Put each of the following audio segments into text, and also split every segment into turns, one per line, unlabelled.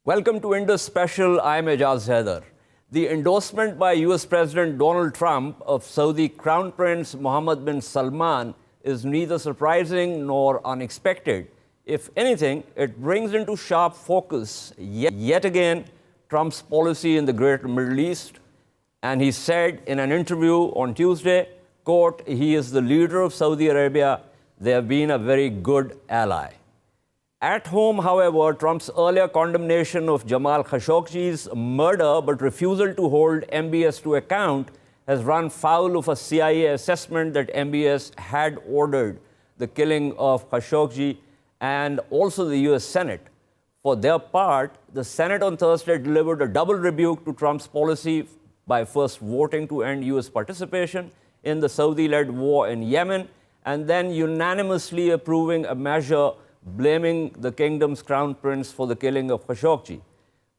Welcome to Indus Special. I'm Ejaz Haider. The endorsement by US President Donald Trump of Saudi Crown Prince Mohammed bin Salman is neither surprising nor unexpected. If anything, it brings into sharp focus yet again Trump's policy in the Greater Middle East. And he said in an interview on Tuesday, quote, he is the leader of Saudi Arabia. They have been a very good ally. At home, however, Trump's earlier condemnation of Jamal Khashoggi's murder but refusal to hold MBS to account has run foul of a CIA assessment that MBS had ordered the killing of Khashoggi and also the US Senate. For their part, the Senate on Thursday delivered a double rebuke to Trump's policy by first voting to end US participation in the Saudi-led war in Yemen and then unanimously approving a measure blaming the kingdom's crown prince for the killing of Khashoggi.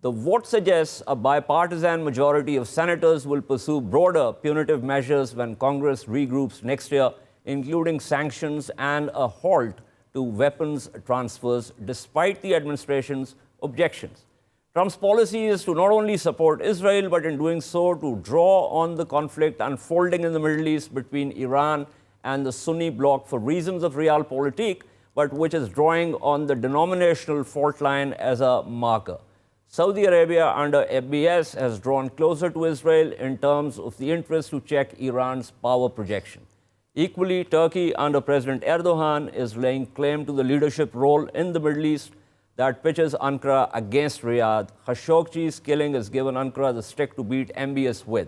The vote suggests a bipartisan majority of senators will pursue broader punitive measures when Congress regroups next year, including sanctions and a halt to weapons transfers, despite the administration's objections. Trump's policy is to not only support Israel, but in doing so to draw on the conflict unfolding in the Middle East between Iran and the Sunni bloc for reasons of realpolitik, but which is drawing on the denominational fault line as a marker. Saudi Arabia under MBS has drawn closer to Israel in terms of the interest to check Iran's power projection. Equally, Turkey under President Erdogan is laying claim to the leadership role in the Middle East that pitches Ankara against Riyadh. Khashoggi's killing has given Ankara the stick to beat MBS with.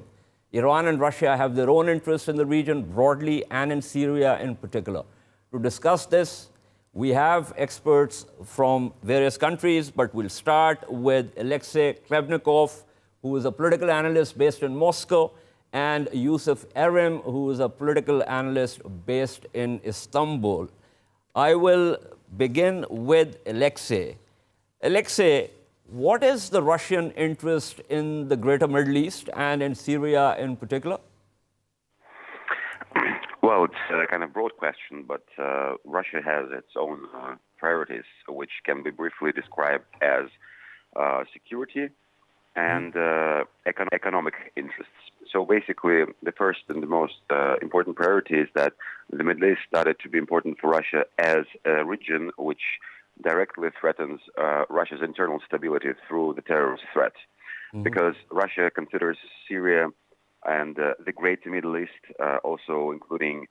Iran and Russia have their own interests in the region broadly and in Syria in particular. To discuss this, we have experts from various countries, but we'll start with Alexei Klebnikov, who is a political analyst based in Moscow, and Yusuf Erim, who is a political analyst based in Istanbul. I will begin with Alexei. Alexei, what is the Russian interest in the Greater Middle East and in Syria in particular?
Well, it's a kind of broad question, but Russia has its own priorities, which can be briefly described as security and economic interests. So basically, the first and the most important priority is that the Middle East started to be important for Russia as a region which directly threatens Russia's internal stability through the terrorist threat. Because Russia considers Syria and the Greater Middle East, also including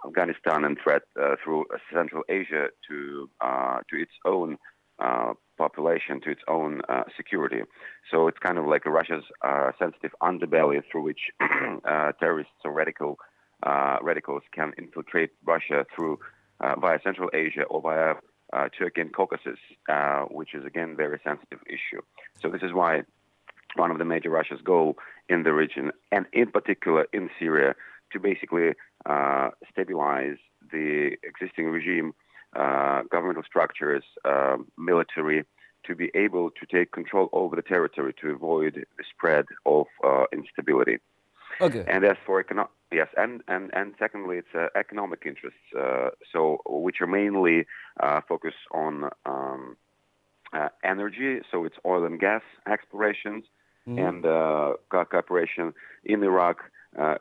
Afghanistan and threat through Central Asia to its own population, to its own security. So it's kind of like Russia's sensitive underbelly through which terrorists or radicals can infiltrate Russia through via Central Asia or via Turkey and Caucasus, which is again a very sensitive issue. So this is why one of the major Russia's goal in the region, and in particular in Syria, to basically stabilize the existing regime, governmental structures, military, to be able to take control over the territory to avoid the spread of instability.
Okay.
And as for and secondly, it's economic interests, so which are mainly focused on energy, so it's oil and gas explorations and cooperation in Iraq,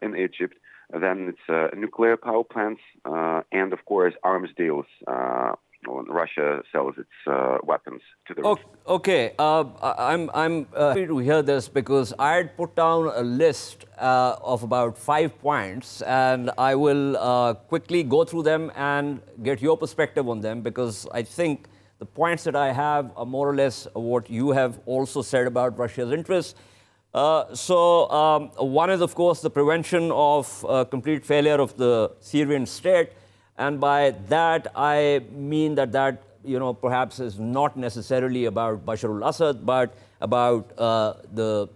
in Egypt. Then it's nuclear power plants and, of course, arms deals when Russia sells its weapons to the region.
Okay, I'm happy to hear this because I had put down a list of about 5 points, and I will quickly go through them and get your perspective on them, because I think the points that I have are more or less what you have also said about Russia's interests. So one is, of course, the prevention of complete failure of the Syrian state. And by that, I mean that perhaps is not necessarily about Bashar al-Assad, but about the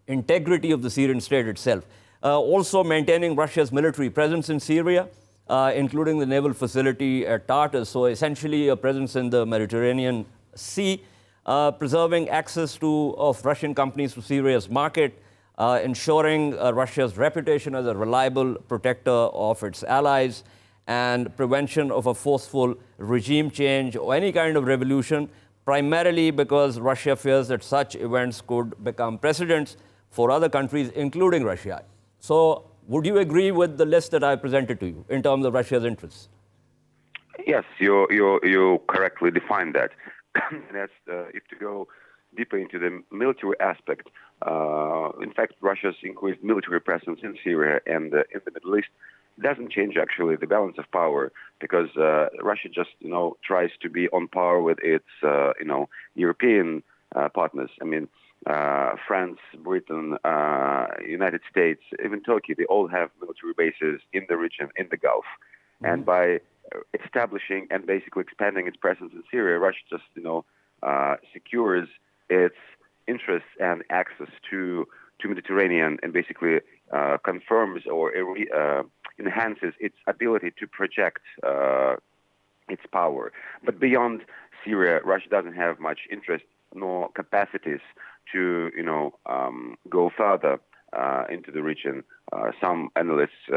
integrity of the Syrian state itself. Also maintaining Russia's military presence in Syria, including the naval facility at Tartus, so essentially a presence in the Mediterranean Sea, preserving access of Russian companies to Syria's market, ensuring Russia's reputation as a reliable protector of its allies, and prevention of a forceful regime change or any kind of revolution, primarily because Russia fears that such events could become precedents for other countries, including Russia. So would you agree with the list that I presented to you in terms of Russia's interests?
Yes, you correctly defined that. That's if to go deeper into the military aspect. In fact, Russia's increased military presence in Syria and in the Middle East doesn't change actually the balance of power, because Russia just tries to be on par with its European partners. I mean, France, Britain, United States, even Turkey, they all have military bases in the region, in the Gulf. And by establishing and basically expanding its presence in Syria, Russia just, secures its interests and access to Mediterranean, and basically confirms or enhances its ability to project its power. But beyond Syria, Russia doesn't have much interest nor capacities to, go further into the region. Some analysts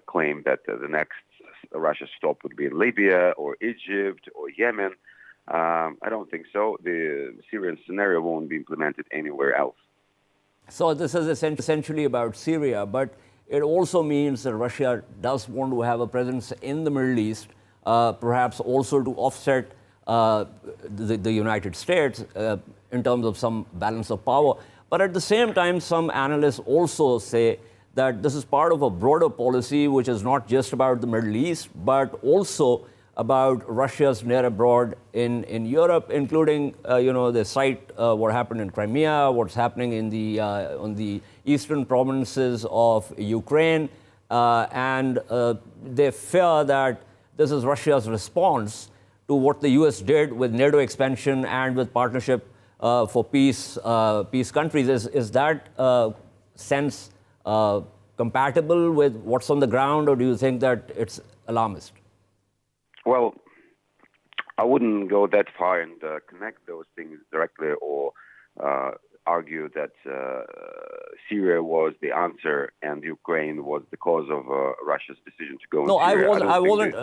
claim that the next Russia stop would be in Libya or Egypt or Yemen. I don't think so. The Syrian scenario won't be implemented anywhere else.
So this is essentially about Syria, but it also means that Russia does want to have a presence in the Middle East, perhaps also to offset the United States in terms of some balance of power. But at the same time, some analysts also say that this is part of a broader policy, which is not just about the Middle East, but also about Russia's near abroad in Europe, including, they cite what happened in Crimea, what's happening in on the eastern provinces of Ukraine, and they fear that this is Russia's response to what the U.S. did with NATO expansion and with Partnership for Peace countries. Is that sense compatible with what's on the ground, or do you think that it's alarmist?
Well, I wouldn't go that far and connect those things directly, or argue that Syria was the answer and Ukraine was the cause of Russia's decision to go into Syria.
I wasn't.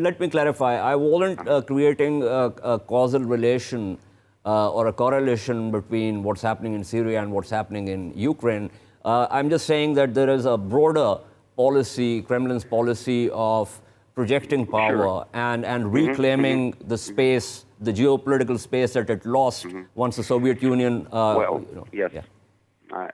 Let me clarify. I wasn't creating a causal relation or a correlation between what's happening in Syria and what's happening in Ukraine. I'm just saying that there is a broader policy, Kremlin's policy of projecting power and reclaiming the space, the geopolitical space that it lost once the Soviet Union.
Yes. Yeah. I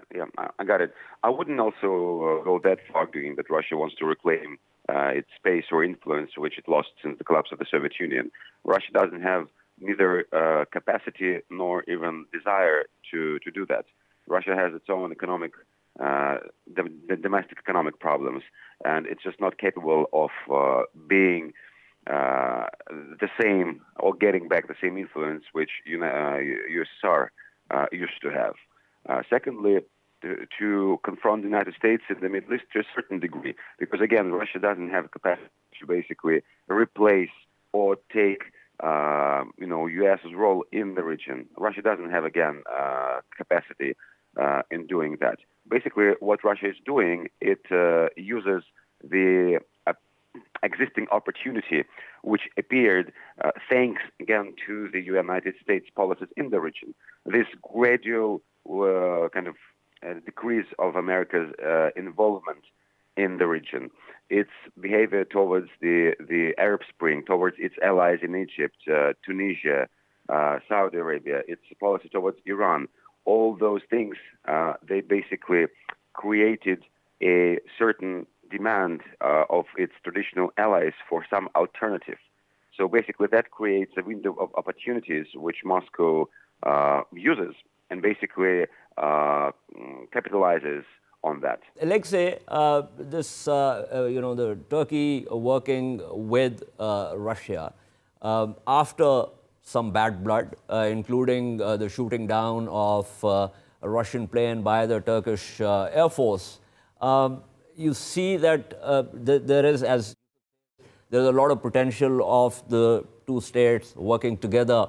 got it. I wouldn't also go that far, arguing that Russia wants to reclaim its space or influence which it lost since the collapse of the Soviet Union. Russia doesn't have neither capacity nor even desire to do that. Russia has its own economic, the domestic economic problems, and it's just not capable of being the same or getting back the same influence which USSR used to have. Secondly, to confront the United States in the Middle East to a certain degree, because again, Russia doesn't have capacity to basically replace or take U.S.'s role in the region. Russia doesn't have, again, capacity in doing that. Basically, what Russia is doing, it uses the existing opportunity which appeared thanks, again, to the United States policies in the region. This gradual kind of decrease of America's involvement in the region, its behavior towards the Arab Spring, towards its allies in Egypt, Tunisia, Saudi Arabia, its policy towards Iran, all those things, they basically created a certain demand of its traditional allies for some alternative. So basically that creates a window of opportunities which Moscow uses and basically capitalizes on that.
Alexei, the Turkey working with Russia after some bad blood, including the shooting down of a Russian plane by the Turkish Air Force. You see that there's a lot of potential of the two states working together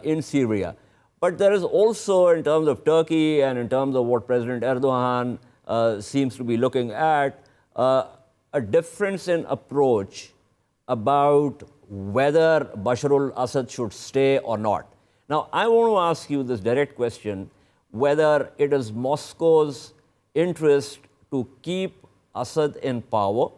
in Syria. But there is also, in terms of Turkey and in terms of what President Erdogan seems to be looking at, a difference in approach about whether Bashar al-Assad should stay or not. Now, I want to ask you this direct question, whether it is Moscow's interest to keep Assad in power,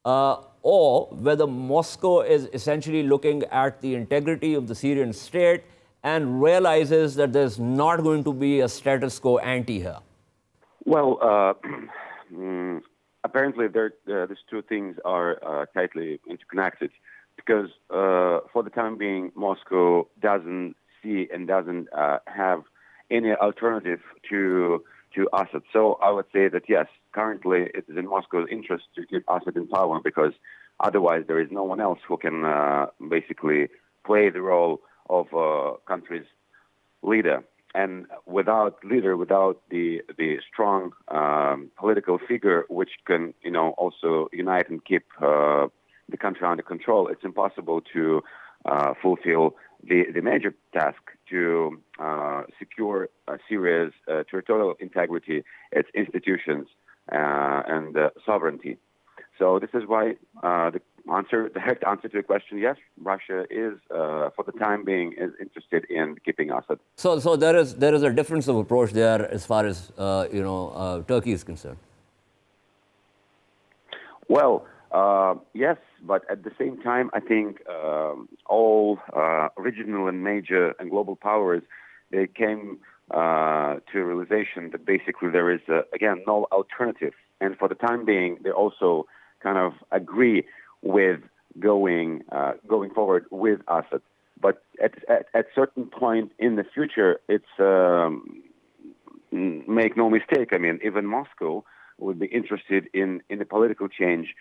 or whether Moscow is essentially looking at the integrity of the Syrian state and realizes that there's not going to be a status quo ante here.
Well, apparently these two things are tightly interconnected, because for the time being, Moscow doesn't see and doesn't have any alternative to Assad. So I would say that yes, currently it is in Moscow's interest to keep Assad in power, because otherwise there is no one else who can basically play the role of a country's leader. And without the strong political figure which can, also unite and keep the country under control, it's impossible to fulfill the major task to secure Syria's territorial integrity, its institutions, and sovereignty. So this is why the direct answer to your question, yes, Russia is, for the time being, is interested in keeping Assad.
So there is a difference of approach there as far as Turkey is concerned.
Well, yes, but at the same time, I think all regional and major and global powers, they came to a realization that basically there is, again, no alternative. And for the time being, they also kind of agree with going forward with Assad. But at certain point in the future, it's make no mistake. I mean, even Moscow would be interested in a political change,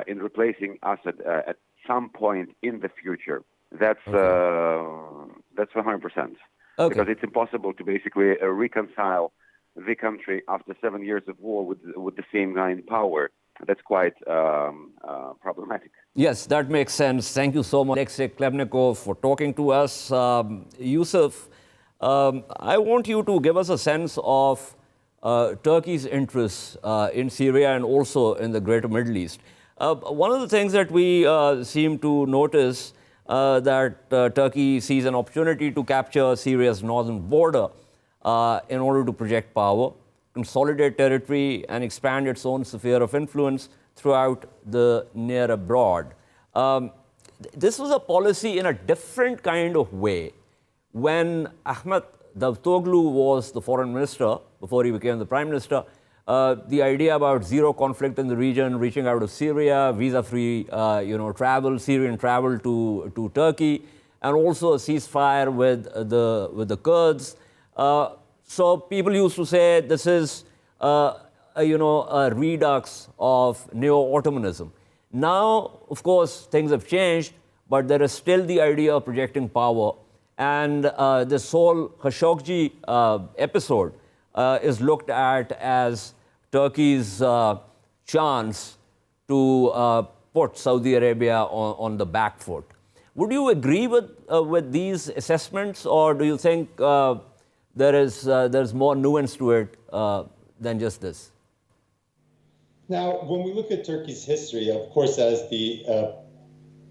in replacing Assad at some point in the future. That's 100%.
Okay.
Because it's impossible to basically reconcile the country after 7 years of war with the same guy in power. That's quite problematic.
Yes, that makes sense. Thank you so much, Alexei Klebnikov, for talking to us. Yusuf, I want you to give us a sense of Turkey's interests in Syria and also in the greater Middle East. One of the things that we seem to notice that Turkey sees an opportunity to capture Syria's northern border in order to project power, consolidate territory, and expand its own sphere of influence throughout the near abroad. This was a policy in a different kind of way when Ahmet Davutoglu was the foreign minister, before he became the prime minister. The idea about zero conflict in the region, reaching out of Syria, visa-free travel, Syrian travel to Turkey, and also a ceasefire with the Kurds. So people used to say this is a redux of neo-Ottomanism. Now, of course, things have changed, but there is still the idea of projecting power. And this whole Khashoggi episode is looked at as Turkey's chance to put Saudi Arabia on the back foot. Would you agree with these assessments, or do you think there's more nuance to it than just this?
Now, when we look at Turkey's history, of course, as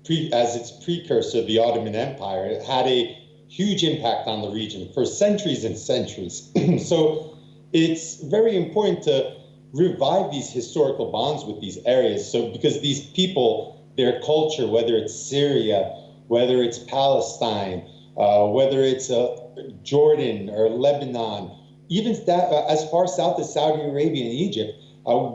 its precursor, the Ottoman Empire, it had a huge impact on the region for centuries and centuries. So it's very important to revive these historical bonds with these areas. So because these people, their culture, whether it's Syria, whether it's Palestine, whether it's Jordan or Lebanon, even as far south as Saudi Arabia and Egypt,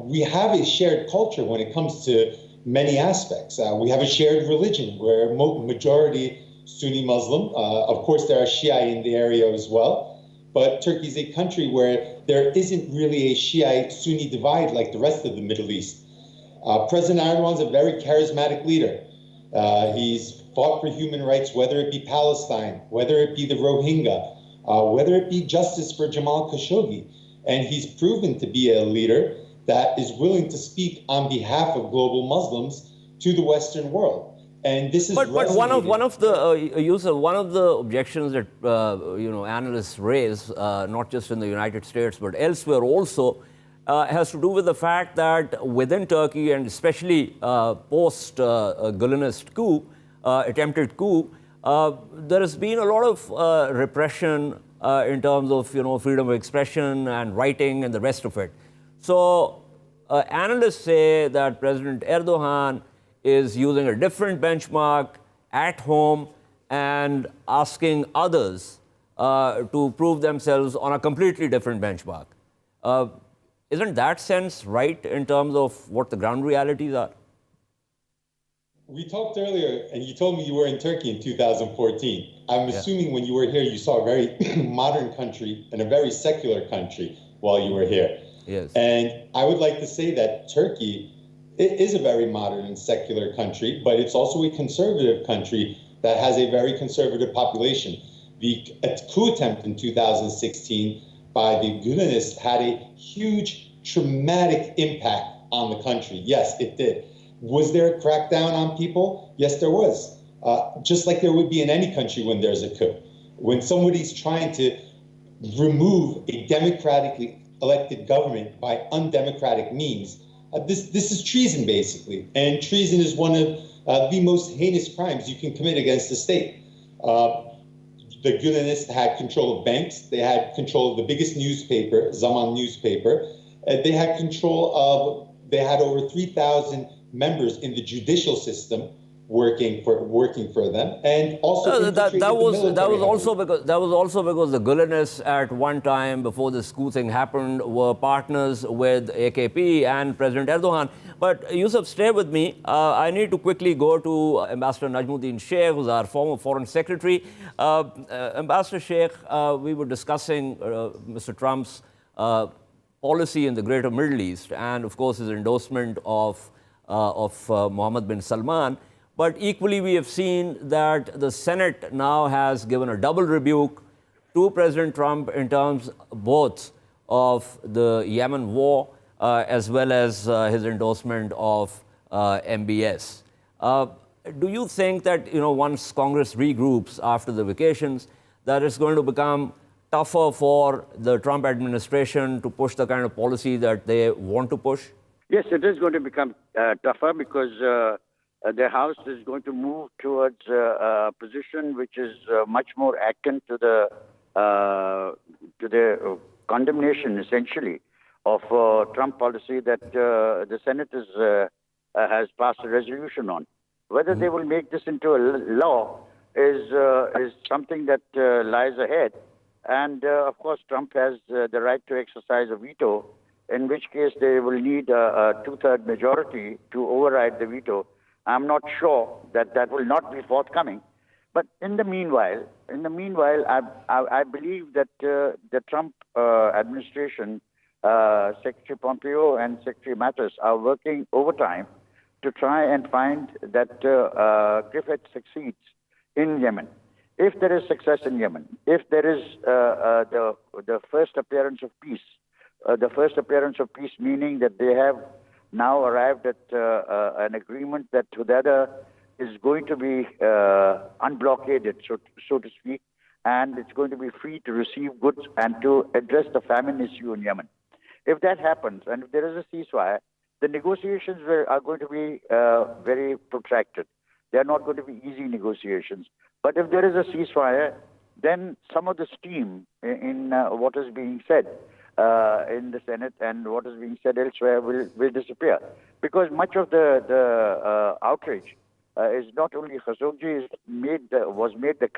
we have a shared culture when it comes to many aspects. We have a shared religion where majority Sunni Muslim. Of course, there are Shia in the area as well. But Turkey is a country where there isn't really a Shiite-Sunni divide like the rest of the Middle East. President Erdogan is a very charismatic leader. He's fought for human rights, whether it be Palestine, whether it be the Rohingya, whether it be justice for Jamal Khashoggi. And he's proven to be a leader that is willing to speak on behalf of global Muslims to the Western world. And this is
but one of the objections that analysts raise, not just in the United States but elsewhere also, has to do with the fact that within Turkey, and especially post Gülenist coup, attempted coup, there has been a lot of repression in terms of freedom of expression and writing and the rest of it. So analysts say that President Erdogan is using a different benchmark at home and asking others to prove themselves on a completely different benchmark. Isn't that sense right in terms of what the ground realities are?
We talked earlier, and you told me you were in Turkey in 2014. I'm assuming when you were here, you saw a very modern country and a very secular country while you were here.
Yes.
And I would like to say that Turkey is a very modern and secular country, but it's also a conservative country that has a very conservative population. The coup attempt in 2016 by the Gülenists had a huge, traumatic impact on the country. Yes, it did. Was there a crackdown on people? Yes, there was. Just like there would be in any country when there's a coup. When somebody's trying to remove a democratically elected government by undemocratic means, this is treason, basically. And treason is one of the most heinous crimes you can commit against the state. The Gülenists had control of banks. They had control of the biggest newspaper, Zaman newspaper. They had over 3,000 members in the judicial system working for them, and also
that was also because the Gülenists at one time before this coup thing happened were partners with AKP and President Erdogan. But Yusuf, stay with me. I need to quickly go to Ambassador Najmuddin Sheikh, who's our former Foreign Secretary. Ambassador Sheikh, we were discussing Mr. Trump's policy in the Greater Middle East, and of course his endorsement of Mohammed bin Salman. But equally, we have seen that the Senate now has given a double rebuke to President Trump in terms both of the Yemen war as well as his endorsement of MBS. Do you think that once Congress regroups after the vacations, that it's going to become tougher for the Trump administration to push the kind of policy that they want to push?
Yes, it is going to become tougher because the House is going to move towards a position which is much more akin to the condemnation, essentially, of Trump policy that the Senate has passed a resolution on. Whether they will make this into a law is something that lies ahead. And, of course, Trump has the right to exercise a veto, in which case they will need a two-thirds majority to override the veto. I'm not sure that will not be forthcoming. But in the meanwhile, I believe that the Trump administration, Secretary Pompeo and Secretary Mattis are working overtime to try and find that Griffith succeeds in Yemen. If there is success in Yemen, if there is the first appearance of peace, meaning that they have now arrived at an agreement that together is going to be unblockaded, so to speak, and it's going to be free to receive goods and to address the famine issue in Yemen. If that happens, and if there is a ceasefire, the negotiations are going to be very protracted. They are not going to be easy negotiations. But if there is a ceasefire, then some of the steam in what is being said in the Senate and what is being said elsewhere will disappear. Because much of the outrage is not only Khashoggi was made the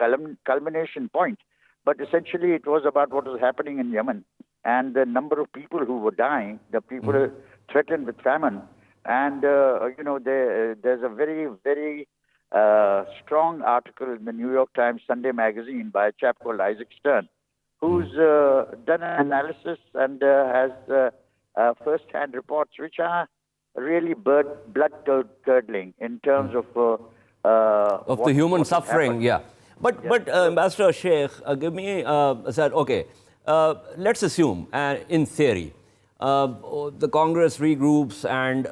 culmination point, but essentially it was about what was happening in Yemen and the number of people who were dying, the people threatened with famine. And, there's a very, very strong article in the New York Times Sunday magazine by a chap called Isaac Stern, who's done an analysis and has first-hand reports which are really blood-curdling in terms of
the human suffering, yeah. But Ambassador Sheikh, give me said, okay, let's assume, in theory, the Congress regroups and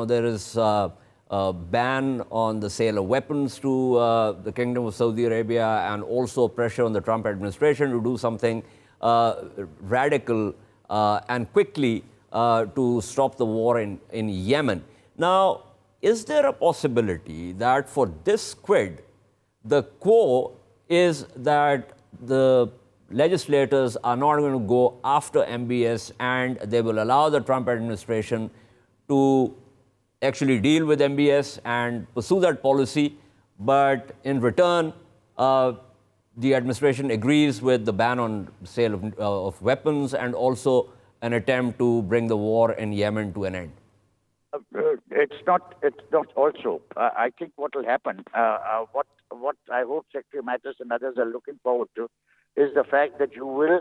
there is a ban on the sale of weapons to the Kingdom of Saudi Arabia and also pressure on the Trump administration to do something radical and quickly to stop the war in Yemen. Now, is there a possibility that for this quid, the quo is that the legislators are not going to go after MBS and they will allow the Trump administration to actually deal with MBS and pursue that policy. But in return, the administration agrees with the ban on sale of weapons and also an attempt to bring the war in Yemen to an end.
It's not also. I think what will happen, what I hope Secretary Mattis and others are looking forward to, is the fact that you will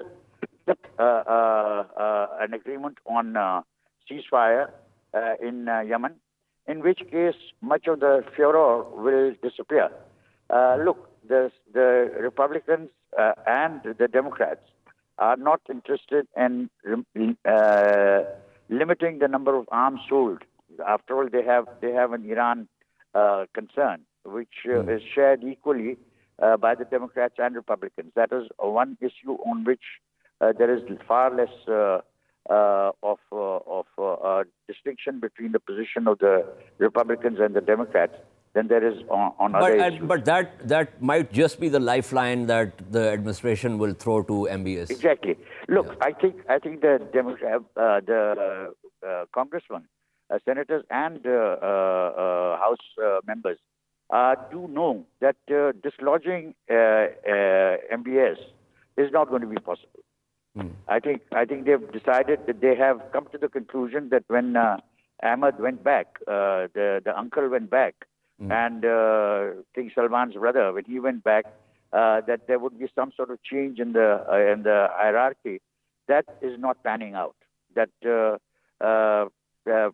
get an agreement on ceasefire in Yemen, in which case much of the furor will disappear. Look, the Republicans and the Democrats are not interested in limiting the number of arms sold. After all, they have an Iran concern, which is shared equally by the Democrats and Republicans. That is one issue on which there is far less of distinction between the position of the Republicans and the Democrats than there is on other issues.
But that might just be the lifeline that the administration will throw to MBS.
Exactly. Look, I think the congressmen, senators, and House members do know that dislodging MBS is not going to be possible. I think they've decided that they have come to the conclusion that when Ahmed went back, the uncle went back, and King Salman's brother, when he went back, that there would be some sort of change in the hierarchy. That is not panning out. That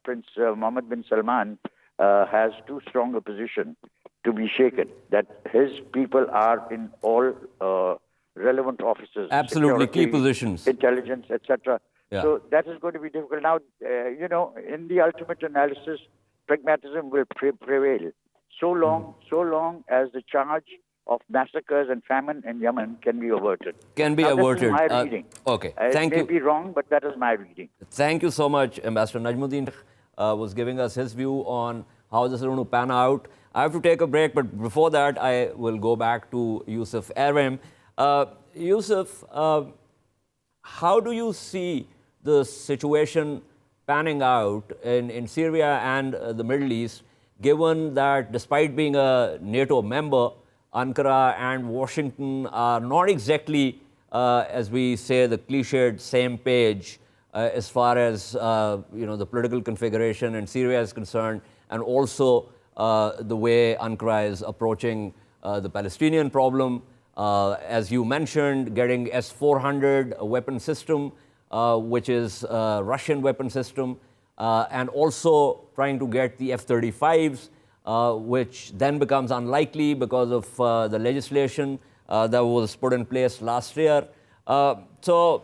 Prince Mohammed bin Salman has too strong a position to be shaken. That his people are in all relevant offices,
absolutely
security,
key positions,
intelligence, etc.
Yeah.
So that is going to be difficult. Now, in the ultimate analysis, pragmatism will prevail. So long as the charge of massacres and famine in Yemen can be averted.
Can be
now,
averted.
That is my reading.
Okay, thank you.
It may be wrong, but that is my reading.
Thank you so much. Ambassador Najmuddin was giving us his view on how this is going to pan out. I have to take a break, but before that, I will go back to Yusuf Aram. Yusuf, how do you see the situation panning out in Syria and the Middle East, given that despite being a NATO member, Ankara and Washington are not exactly, as we say, the cliched same page as far as the political configuration in Syria is concerned, and also the way Ankara is approaching the Palestinian problem. As you mentioned, getting S-400 weapon system, which is a Russian weapon system, and also trying to get the F-35s, which then becomes unlikely because of the legislation that was put in place last year. So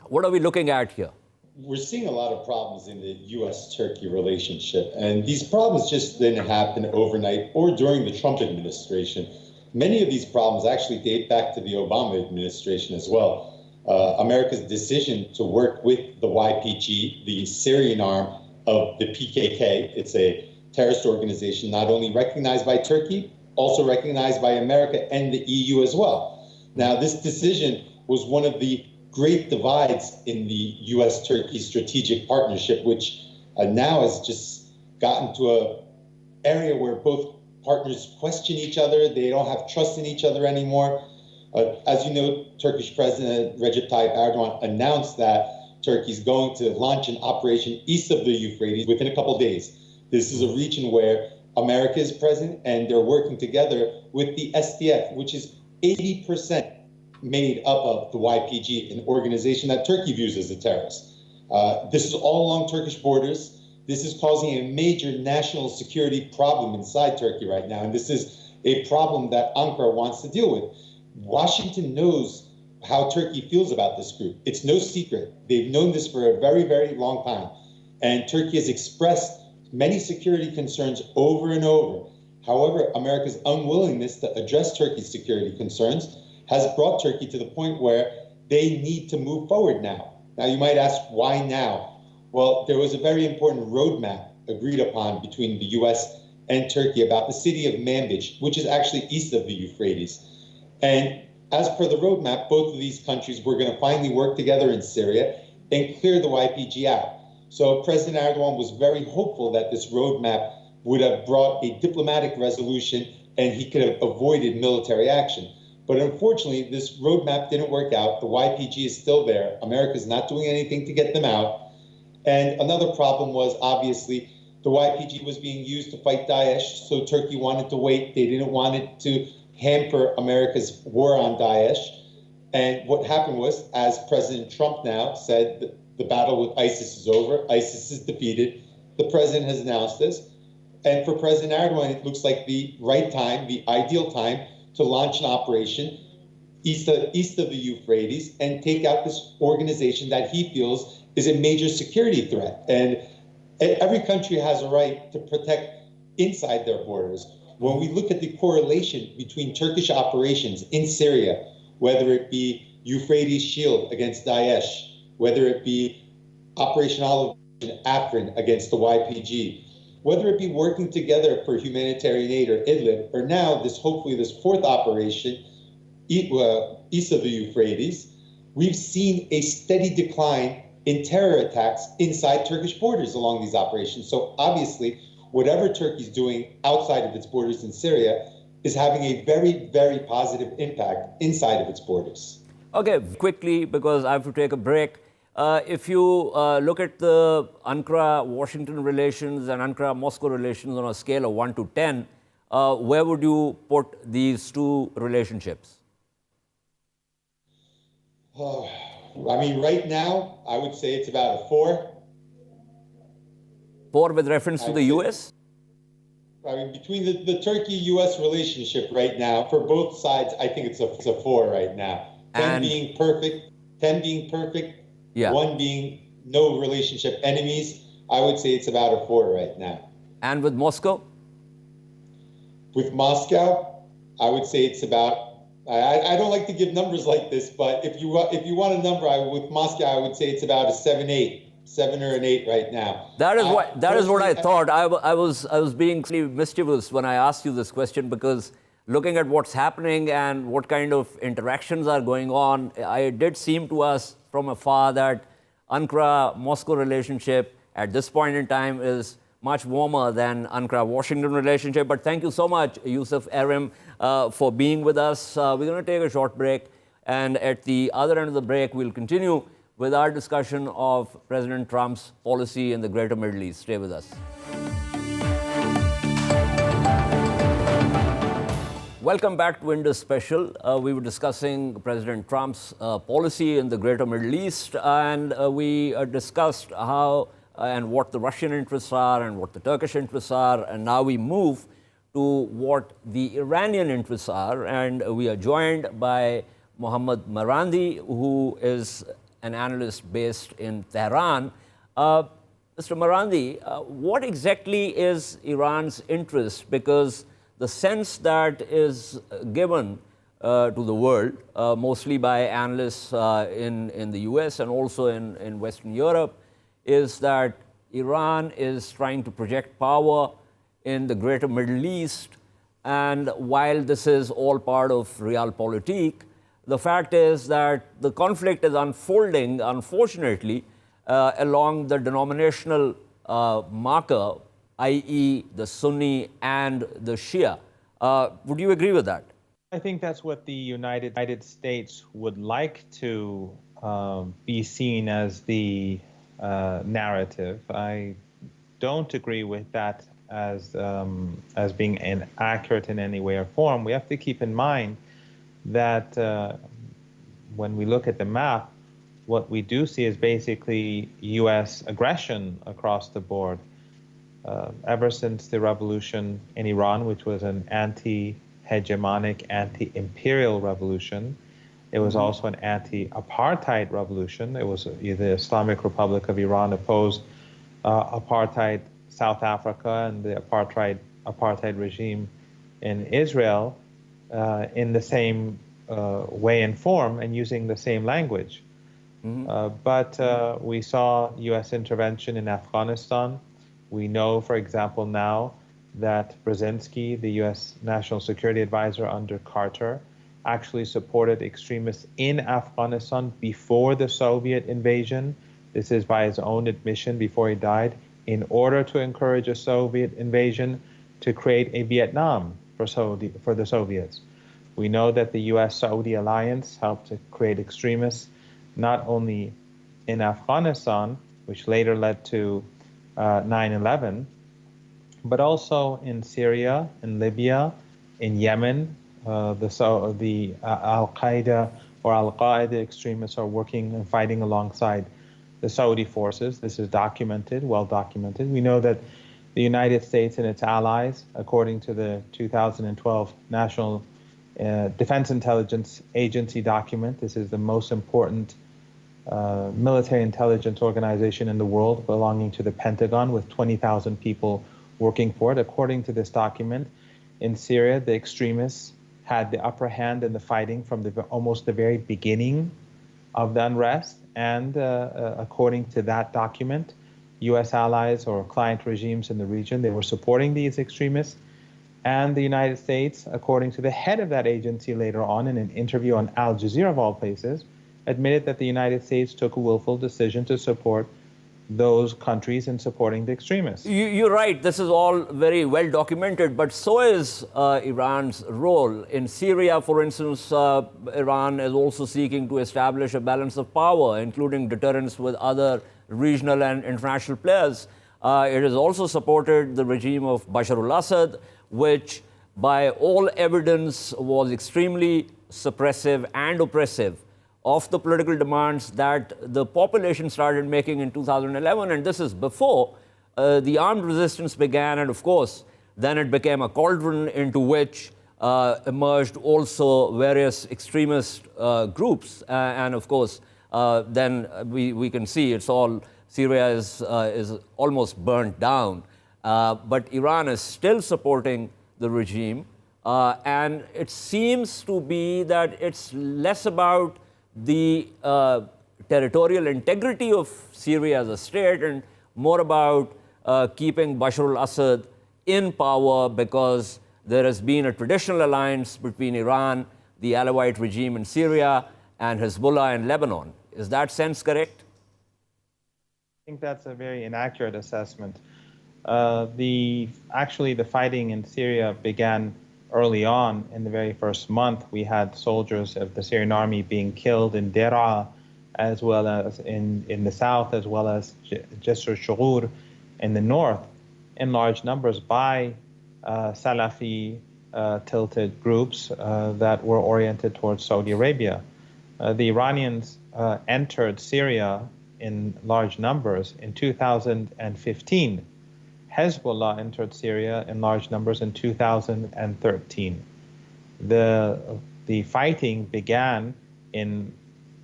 what are we looking at here?
We're seeing a lot of problems in the U.S.-Turkey relationship, and these problems just didn't happen overnight or during the Trump administration. Many of these problems actually date back to the Obama administration as well. America's decision to work with the YPG, the Syrian arm of the PKK. It's a terrorist organization not only recognized by Turkey, also recognized by America and the EU as well. Now, this decision was one of the great divides in the U.S.-Turkey strategic partnership, which now has just gotten to an area where both partners question each other. They don't have trust in each other anymore. As you know, Turkish President Recep Tayyip Erdogan announced that Turkey is going to launch an operation east of the Euphrates within a couple of days. This is a region where America is present, and they're working together with the SDF, which is 80% made up of the YPG, an organization that Turkey views as a terrorist. This is all along Turkish borders. This is causing a major national security problem inside Turkey right now, and this is a problem that Ankara wants to deal with. Washington knows how Turkey feels about this group. It's no secret. They've known this for a very, very long time. And Turkey has expressed many security concerns over and over. However, America's unwillingness to address Turkey's security concerns has brought Turkey to the point where they need to move forward now. Now, you might ask, why now? Well, there was a very important roadmap agreed upon between the U.S. and Turkey about the city of Manbij, which is actually east of the Euphrates. And as per the roadmap, both of these countries were going to finally work together in Syria and clear the YPG out. So President Erdogan was very hopeful that this roadmap would have brought a diplomatic resolution and he could have avoided military action. But unfortunately, this roadmap didn't work out. The YPG is still there. America's not doing anything to get them out. And another problem was, obviously, the YPG was being used to fight Daesh, so Turkey wanted to wait. They didn't want it to hamper America's war on Daesh. And what happened was, as President Trump now said, that the battle with ISIS is over, ISIS is defeated. The president has announced this. And for President Erdogan, it looks like the right time, the ideal time, to launch an operation east of the Euphrates and take out this organization that he feels is a major security threat. And every country has a right to protect inside their borders. When we look at the correlation between Turkish operations in Syria, whether it be Euphrates Shield against Daesh, whether it be Operation Olive in Afrin against the YPG, whether it be working together for humanitarian aid or Idlib, or now hopefully this fourth operation east of the Euphrates, we've seen a steady decline in terror attacks inside Turkish borders along these operations. So obviously, whatever Turkey's doing outside of its borders in Syria is having a very, very positive impact inside of its borders.
Okay, quickly, because I have to take a break. If you look at the Ankara-Washington relations and Ankara-Moscow relations on a scale of 1 to 10, where would you put these two relationships?
I mean, right now, I would say it's about a 4.
4 with reference to the U.S.?
I mean, between the Turkey-U.S. relationship right now, for both sides, I think it's a 4 right now. 10 being perfect, yeah. 1 being no relationship enemies. I would say it's about a 4 right now.
And with Moscow?
With Moscow, I would say it's about, I don't like to give numbers like this, but if you want a number, with Moscow, I would say it's about a 7 or an 8 right now.
That is what I thought. I was being mischievous when I asked you this question, because looking at what's happening and what kind of interactions are going on, it did seem to us from afar that Ankara-Moscow relationship at this point in time is much warmer than Ankara-Washington relationship. But thank you so much, Yusuf Erim, for being with us. We're going to take a short break, and at the other end of the break, we'll continue with our discussion of President Trump's policy in the greater Middle East. Stay with us. Welcome back to Indus Special. We were discussing President Trump's policy in the greater Middle East, and we discussed how and what the Russian interests are and what the Turkish interests are, and now we move to what the Iranian interests are, and we are joined by Mohammad Marandi, who is an analyst based in Tehran. Mr. Marandi, what exactly is Iran's interest? Because the sense that is given to the world, mostly by analysts in the US and also in Western Europe, is that Iran is trying to project power in the greater Middle East. And while this is all part of realpolitik, the fact is that the conflict is unfolding, unfortunately, along the denominational marker, i.e. the Sunni and the Shia. Would you agree with that?
I think that's what the United States would like to be seen as the narrative. I don't agree with that as being inaccurate in any way or form. We have to keep in mind that when we look at the map, what we do see is basically U.S. aggression across the board. Ever since the revolution in Iran, which was an anti-hegemonic, anti-imperial revolution, it was also an anti-apartheid revolution. It was the Islamic Republic of Iran opposed apartheid South Africa and the apartheid regime in Israel in the same way and form and using the same language. But we saw U.S. intervention in Afghanistan. We know, for example, now that Brzezinski, the U.S. National Security Advisor under Carter, actually supported extremists in Afghanistan before the Soviet invasion. This is by his own admission before he died, in order to encourage a Soviet invasion to create a Vietnam for the Soviets. We know that the U.S.-Saudi alliance helped to create extremists not only in Afghanistan, which later led to 9/11, but also in Syria, in Libya, in Yemen. The Al-Qaeda or Al-Qaeda extremists are working and fighting alongside the Saudi forces. This is documented, well documented. We know that the United States and its allies, according to the 2012 National Defense Intelligence Agency document, this is the most important military intelligence organization in the world, belonging to the Pentagon, with 20,000 people working for it. According to this document, in Syria, the extremists had the upper hand in the fighting from almost the very beginning of the unrest. And according to that document, U.S. allies or client regimes in the region, they were supporting these extremists. And the United States, according to the head of that agency later on in an interview on Al Jazeera, of all places, admitted that the United States took a willful decision to support those countries in supporting the extremists.
You're right, this is all very well documented, but so is Iran's role. In Syria, for instance, Iran is also seeking to establish a balance of power, including deterrence with other regional and international players. It has also supported the regime of Bashar al-Assad, which by all evidence was extremely suppressive and oppressive of the political demands that the population started making in 2011. And this is before the armed resistance began. And of course, then it became a cauldron into which emerged also various extremist groups. And of course, then we can see Syria is almost burnt down. But Iran is still supporting the regime. And it seems to be that it's less about the territorial integrity of Syria as a state and more about keeping Bashar al-Assad in power, because there has been a traditional alliance between Iran, the Alawite regime in Syria, and Hezbollah in Lebanon. Is that sense correct?
I think that's a very inaccurate assessment. Actually, the fighting in Syria began early on. In the very first month, we had soldiers of the Syrian army being killed in Deraa, as well as in the south, as well as Jisr Shughur in the north, in large numbers by Salafi tilted groups that were oriented towards Saudi Arabia. The Iranians entered Syria in large numbers in 2015. Hezbollah entered Syria in large numbers in 2013. The fighting began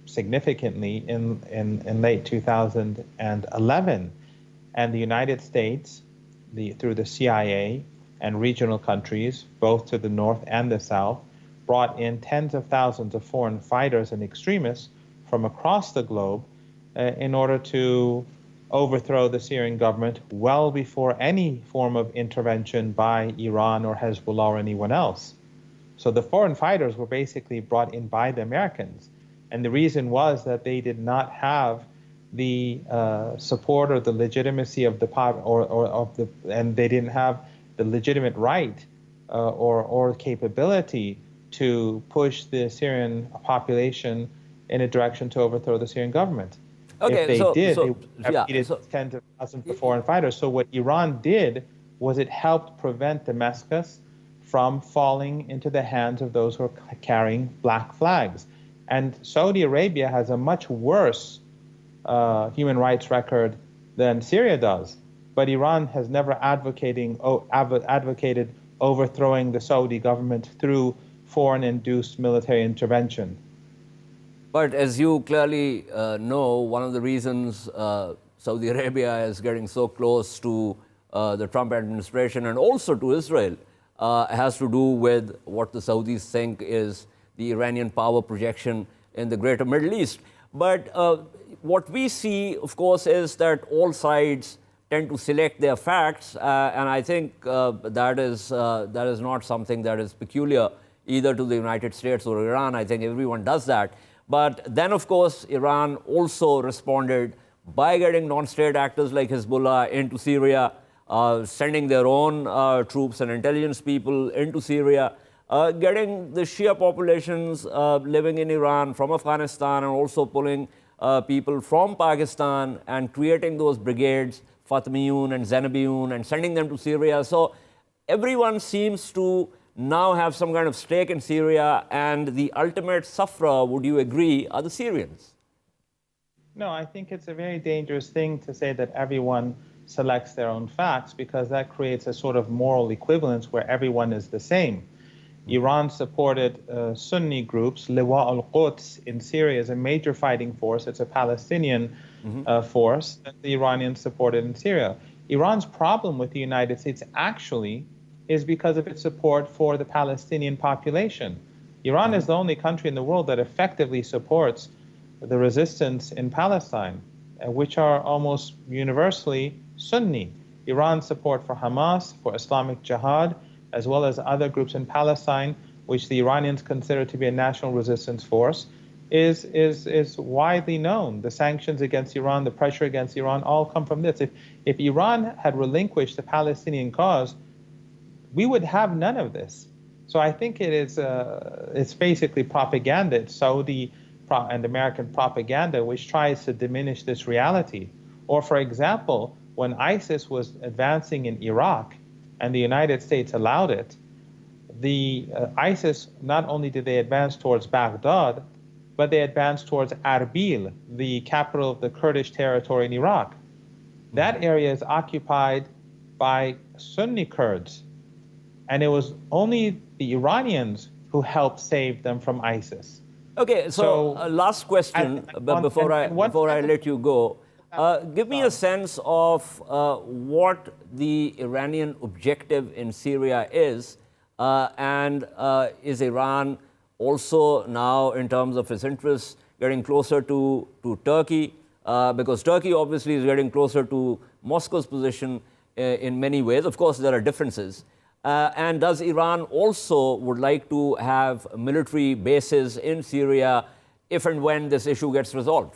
significantly in late 2011, and the United States, through the CIA and regional countries, both to the north and the south, brought in tens of thousands of foreign fighters and extremists from across the globe in order to overthrow the Syrian government well before any form of intervention by Iran or Hezbollah or anyone else. So the foreign fighters were basically brought in by the Americans. And the reason was that they did not have the support or the legitimacy of the and they didn't have the legitimate right or capability to push the Syrian population in a direction to overthrow the Syrian government.
Okay,
if they did, they would have needed tens of thousands of foreign fighters. So what Iran did was it helped prevent Damascus from falling into the hands of those who are carrying black flags. And Saudi Arabia has a much worse human rights record than Syria does. But Iran has never advocated overthrowing the Saudi government through foreign-induced military intervention.
But as you clearly know, one of the reasons Saudi Arabia is getting so close to the Trump administration and also to Israel has to do with what the Saudis think is the Iranian power projection in the greater Middle East. But what we see, of course, is that all sides tend to select their facts, and I think that is not something that is peculiar either to the United States or Iran. I think everyone does that. But then, of course, Iran also responded by getting non-state actors like Hezbollah into Syria, sending their own troops and intelligence people into Syria, getting the Shia populations living in Iran from Afghanistan, and also pulling people from Pakistan and creating those brigades, Fatimiyun and Zainabiyun, and sending them to Syria. So everyone seems to now have some kind of stake in Syria, and the ultimate sufferer, would you agree, are the Syrians?
No, I think it's a very dangerous thing to say that everyone selects their own facts, because that creates a sort of moral equivalence where everyone is the same. Iran supported Sunni groups. Liwa al-Quds in Syria is a major fighting force. It's a Palestinian force that the Iranians supported in Syria. Iran's problem with the United States actually is because of its support for the Palestinian population. Iran is the only country in the world that effectively supports the resistance in Palestine, which are almost universally Sunni. Iran's support for Hamas, for Islamic Jihad, as well as other groups in Palestine, which the Iranians consider to be a national resistance force, is widely known. The sanctions against Iran, the pressure against Iran, all come from this. If Iran had relinquished the Palestinian cause, we would have none of this. So I think it's basically propaganda. It's Saudi and American propaganda which tries to diminish this reality. Or, for example, when ISIS was advancing in Iraq and the United States allowed it, ISIS, not only did they advance towards Baghdad, but they advanced towards Arbil, the capital of the Kurdish territory in Iraq. That area is occupied by Sunni Kurds, and it was only the Iranians who helped save them from ISIS.
Okay, so last question before I let you go. Give me a sense of what the Iranian objective in Syria is, and is Iran also now, in terms of its interests, getting closer to Turkey? Because Turkey obviously is getting closer to Moscow's position in many ways. Of course, there are differences. And does Iran also would like to have military bases in Syria if and when this issue gets resolved?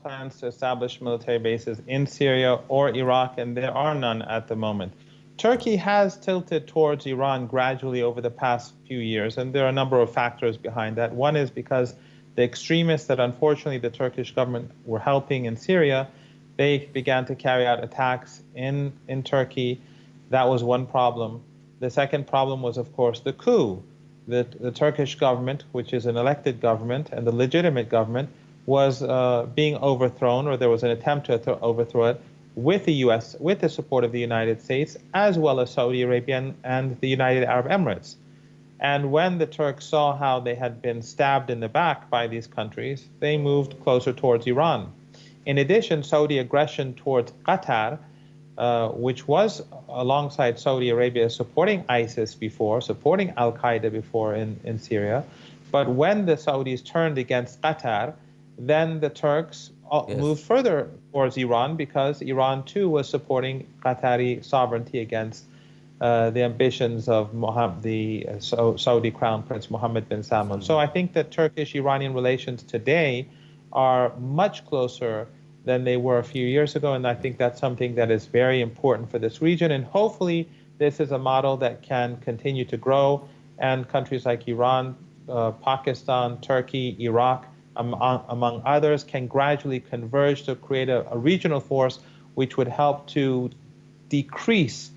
Plans to establish military bases in Syria or Iraq, and there are none at the moment. Turkey has tilted towards Iran gradually over the past few years, and there are a number of factors behind that. One is because the extremists that unfortunately the Turkish government were helping in Syria, they began to carry out attacks in Turkey. That was one problem. The second problem was, of course, the coup. The Turkish government, which is an elected government and the legitimate government, was being overthrown, or there was an attempt to overthrow it, with the U.S., with the support of the United States, as well as Saudi Arabia and the United Arab Emirates. And when the Turks saw how they had been stabbed in the back by these countries, they moved closer towards Iran. In addition, Saudi aggression towards Qatar, which was alongside Saudi Arabia supporting ISIS before, supporting Al-Qaeda before in Syria. But when the Saudis turned against Qatar, then the Turks moved further towards Iran, because Iran too was supporting Qatari sovereignty against the ambitions of the Saudi Crown Prince Mohammed bin Salman. So I think that Turkish-Iranian relations today are much closer than they were a few years ago, and I think that's something that is very important for this region. And hopefully this is a model that can continue to grow, and countries like Iran, Pakistan, Turkey, Iraq, among others, can gradually converge to create a regional force which would help to decrease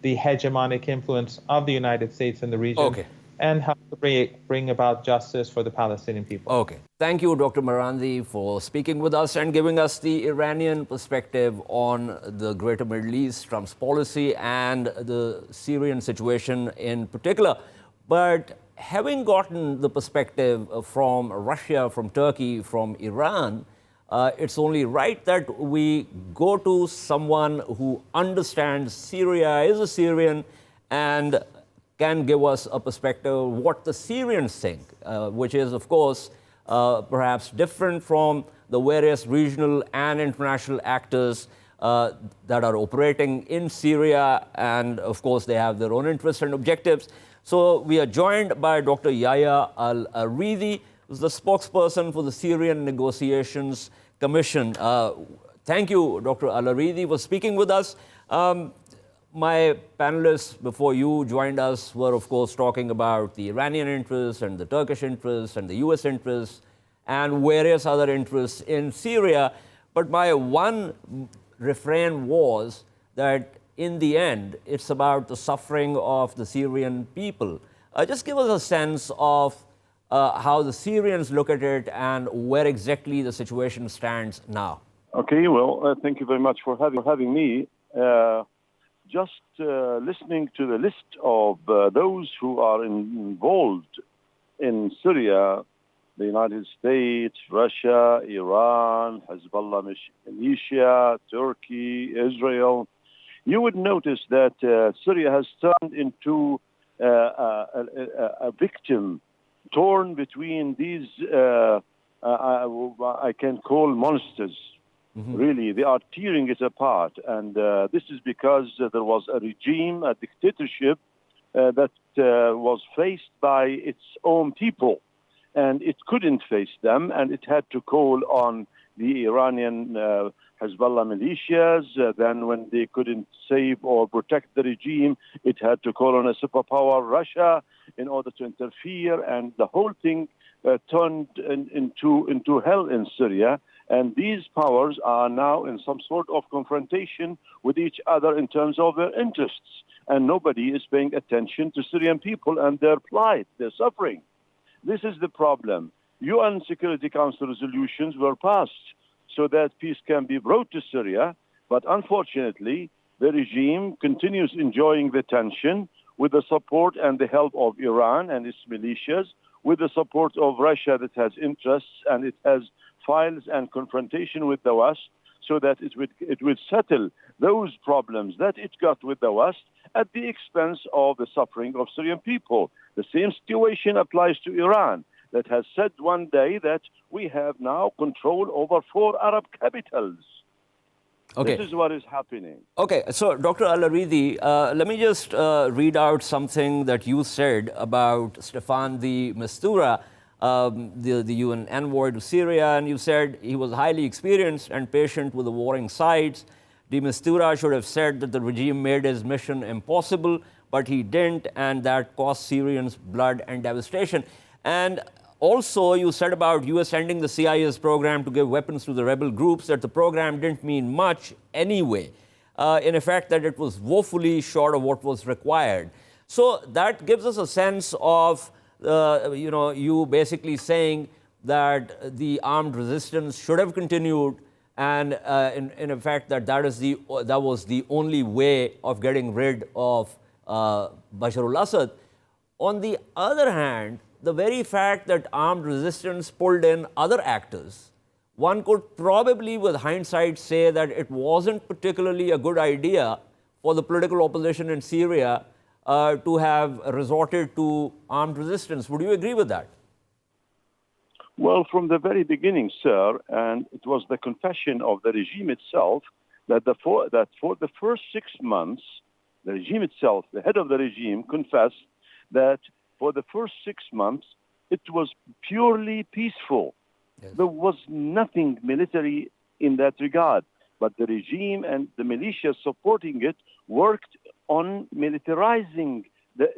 the hegemonic influence of the United States in the region, and help to bring about justice for the Palestinian people.
Okay. Thank you, Dr. Marandi, for speaking with us and giving us the Iranian perspective on the Greater Middle East, Trump's policy, and the Syrian situation in particular. But having gotten the perspective from Russia, from Turkey, from Iran, it's only right that we go to someone who understands Syria, is a Syrian, and can give us a perspective of what the Syrians think, which is, of course, perhaps different from the various regional and international actors that are operating in Syria, and of course they have their own interests and objectives. So we are joined by Dr. Yahya Al-Rizvi, who's the spokesperson for the Syrian Negotiations Commission. Thank you, Dr. Al-Rizvi, for speaking with us. My panelists before you joined us were, of course, talking about the Iranian interests and the Turkish interests and the US interests and various other interests in Syria. But my one refrain was that in the end, it's about the suffering of the Syrian people. Just give us a sense of how the Syrians look at it and where exactly the situation stands now.
Okay, well, thank you very much for having me. Just listening to the list of those who are involved in Syria, the United States, Russia, Iran, Hezbollah militia, Turkey, Israel, you would notice that Syria has turned into a victim torn between these, I can call monsters. Mm-hmm. Really, they are tearing it apart. And this is because there was a regime, a dictatorship that was faced by its own people. And it couldn't face them, and it had to call on the Iranian Hezbollah militias. Then when they couldn't save or protect the regime, it had to call on a superpower, Russia, in order to interfere. And the whole thing turned into hell in Syria. And these powers are now in some sort of confrontation with each other in terms of their interests. And nobody is paying attention to Syrian people and their plight, their suffering. This is the problem. UN Security Council resolutions were passed so that peace can be brought to Syria. But unfortunately, the regime continues enjoying the tension with the support and the help of Iran and its militias, with the support of Russia that has interests and it has files and confrontation with the West, so that it would settle those problems that it got with the West at the expense of the suffering of Syrian people. The same situation applies to Iran, that has said one day that we have now control over 4 Arab capitals. Okay. This is what is happening.
Okay, so Dr. Al-Rizvi, let me just read out something that you said about Staffan de Mistura, the UN envoy to Syria, and you said he was highly experienced and patient with the warring sides. De Mistura should have said that the regime made his mission impossible, but he didn't, and that cost Syrians blood and devastation. And also, you said about US ending the CIA's program to give weapons to the rebel groups, that the program didn't mean much anyway. In effect, that it was woefully short of what was required. So that gives us a sense of you basically saying that the armed resistance should have continued, and in effect that was the only way of getting rid of Bashar al-Assad. On the other hand, the very fact that armed resistance pulled in other actors, one could probably with hindsight say that it wasn't particularly a good idea for the political opposition in Syria to have resorted to armed resistance. Would you agree with that?
Well, from the very beginning, sir, and it was the confession of the regime itself, that for the first 6 months, the regime itself, the head of the regime, confessed that for the first 6 months, it was purely peaceful. Yes. There was nothing military in that regard, but the regime and the militia supporting it worked on militarizing the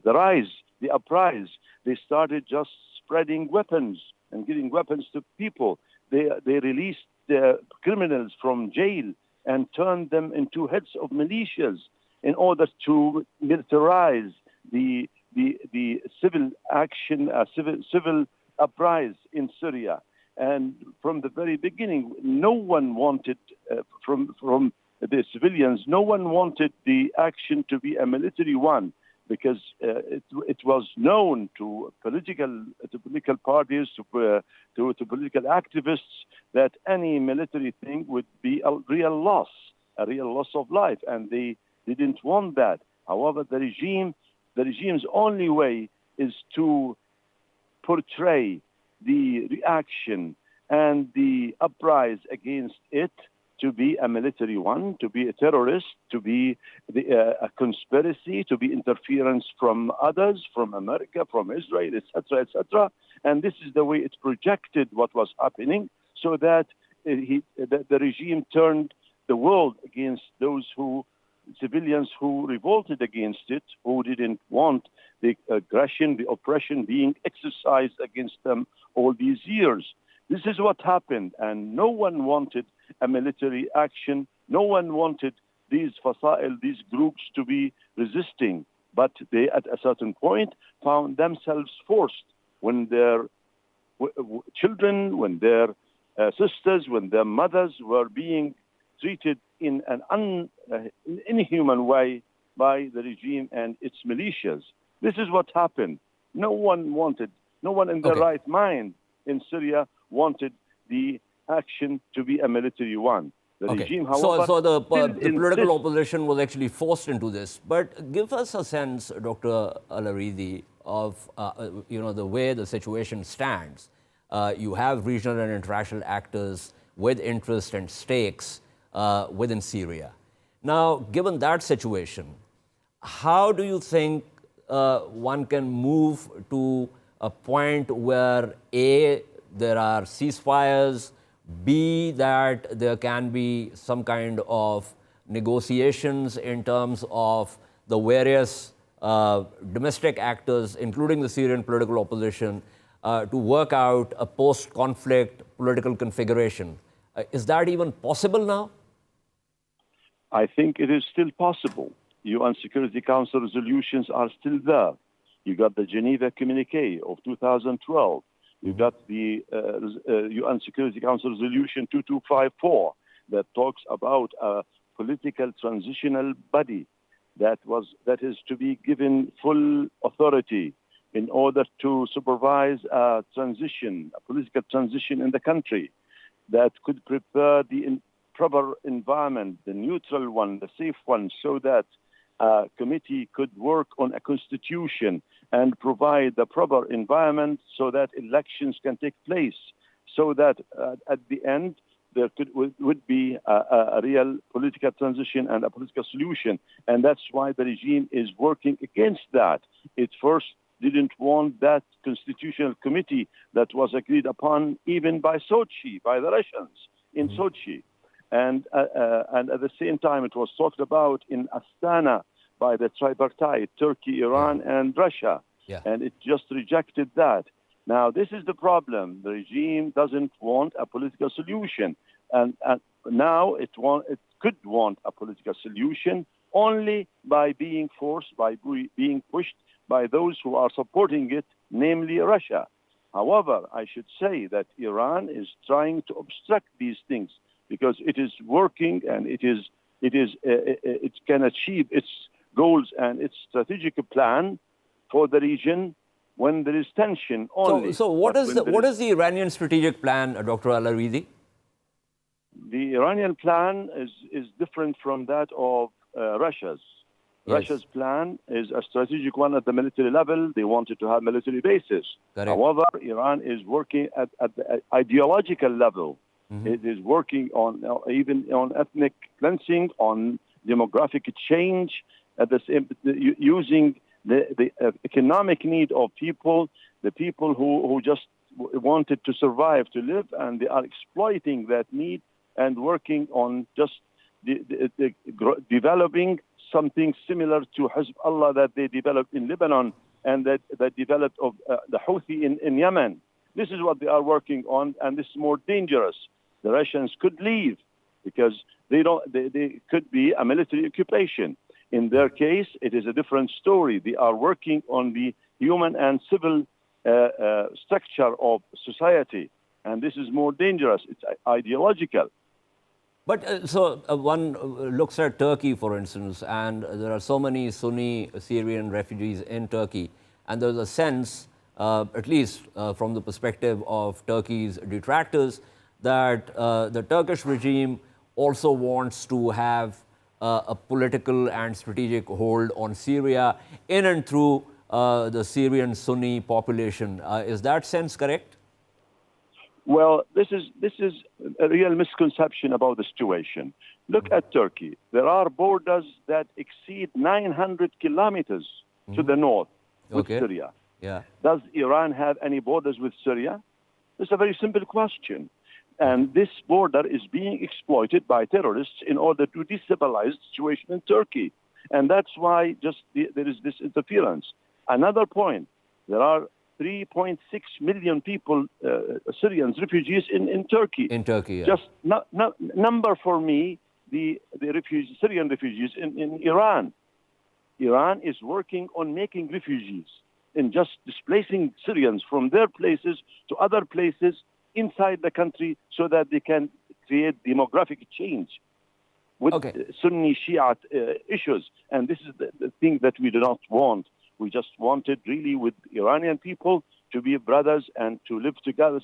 rise, the uprise. They started just spreading weapons and giving weapons to people. They released the criminals from jail and turned them into heads of militias in order to militarize the civil action, civil uprise in Syria. And from the very beginning, no one wanted, from the civilians, no one wanted the action to be a military one, because it was known to political parties, to political activists, that any military thing would be a real loss of life, and they didn't want that. However, the regime's only way is to portray the reaction and the uprise against it to be a military one, to be a terrorist, to be a conspiracy, to be interference from others, from America, from Israel, etc., etc. And this is the way it projected what was happening, so that the regime turned the world against those civilians who revolted against it, who didn't want the aggression, the oppression being exercised against them all these years. This is what happened, and no one wanted a military action. No one wanted these fasa'il, these groups to be resisting. But they, at a certain point, found themselves forced when their children, when their sisters, when their mothers were being treated in an inhuman way by the regime and its militias. This is what happened. No one in their right mind in Syria wanted the action to be a military one. The regime, however,
so the political opposition was actually forced into this. But give us a sense, Dr. Al-Aridi, of the way the situation stands. You have regional and international actors with interest and stakes within Syria. Now, given that situation, how do you think one can move to a point where A, there are ceasefires, B, that there can be some kind of negotiations in terms of the various domestic actors, including the Syrian political opposition, to work out a post-conflict political configuration. Is that even possible now?
I think it is still possible. UN Security Council resolutions are still there. You got the Geneva Communique of 2012. You got the UN Security Council Resolution 2254 that talks about a political transitional body that is to be given full authority in order to supervise a transition, a political transition in the country that could prepare the proper environment, the neutral one, the safe one, so that a committee could work on a constitution and provide the proper environment so that elections can take place, so that at the end there would be a real political transition and a political solution. And that's why the regime is working against that. It first didn't want that constitutional committee that was agreed upon even by Sochi, by the Russians in Sochi. And at the same time, it was talked about in Astana by the tripartite, Turkey, Iran, and Russia.
Yeah.
And it just rejected that. Now, this is the problem. The regime doesn't want a political solution. And now it could want a political solution only by being forced, by being pushed by those who are supporting it, namely Russia. However, I should say that Iran is trying to obstruct these things because it is working and it can achieve its goals and its strategic plan for the region when there is tension only.
So what is the Iranian strategic plan, Dr. Al-Aridi?
The Iranian plan is different from that of Russia's.
Yes.
Russia's plan is a strategic one at the military level. They wanted to have military bases.
Correct.
However, Iran is working at the ideological level. Mm-hmm. It is working on even on ethnic cleansing, on demographic change, at the same using the economic need of people, the people who just wanted to survive, to live, and they are exploiting that need and working on just developing something similar to Hezbollah that they developed in Lebanon and that developed of the Houthi in Yemen. This is what they are working on, and this is more dangerous. The Russians could leave because they could be a military occupation. In their case, it is a different story. They are working on the human and civil structure of society, and this is more dangerous. It's ideological.
But one looks at Turkey, for instance, and there are so many Sunni Syrian refugees in Turkey, and there's a sense, at least from the perspective of Turkey's detractors, that the Turkish regime also wants to have a political and strategic hold on Syria in and through the Syrian Sunni population. Is that sense correct?
Well, this is a real misconception about the situation. Look at Turkey. There are borders that exceed 900 kilometers to the north with Syria.
Yeah.
Does Iran have any borders with Syria? It's a very simple question. And this border is being exploited by terrorists in order to destabilize the situation in Turkey. And that's why there is this interference. Another point, there are 3.6 million people, Syrians, refugees in Turkey.
In Turkey, yeah.
Just number for me the Syrian refugees in Iran. Iran is working on making refugees and just displacing Syrians from their places to other places inside the country so that they can create demographic change with Sunni Shia issues. And this is the thing that we do not want. We just wanted really with Iranian people to be brothers and to live together,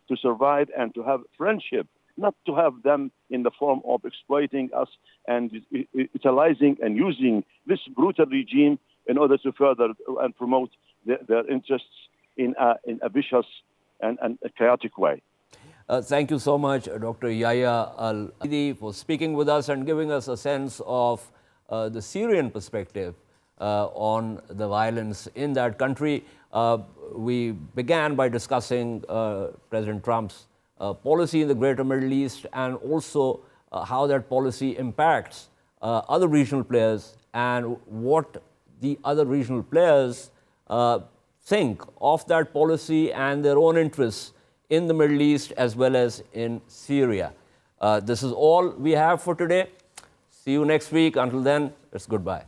to survive and to have friendship, not to have them in the form of exploiting us and utilizing and using this brutal regime in order to further and promote their interests in a vicious and a chaotic way.
Thank you so much, Dr. Yahya Al-Hadi, for speaking with us and giving us a sense of the Syrian perspective on the violence in that country. We began by discussing President Trump's policy in the greater Middle East and also how that policy impacts other regional players and what the other regional players think of that policy and their own interests in the Middle East as well as in Syria. This is all we have for today. See you next week. Until then, it's goodbye.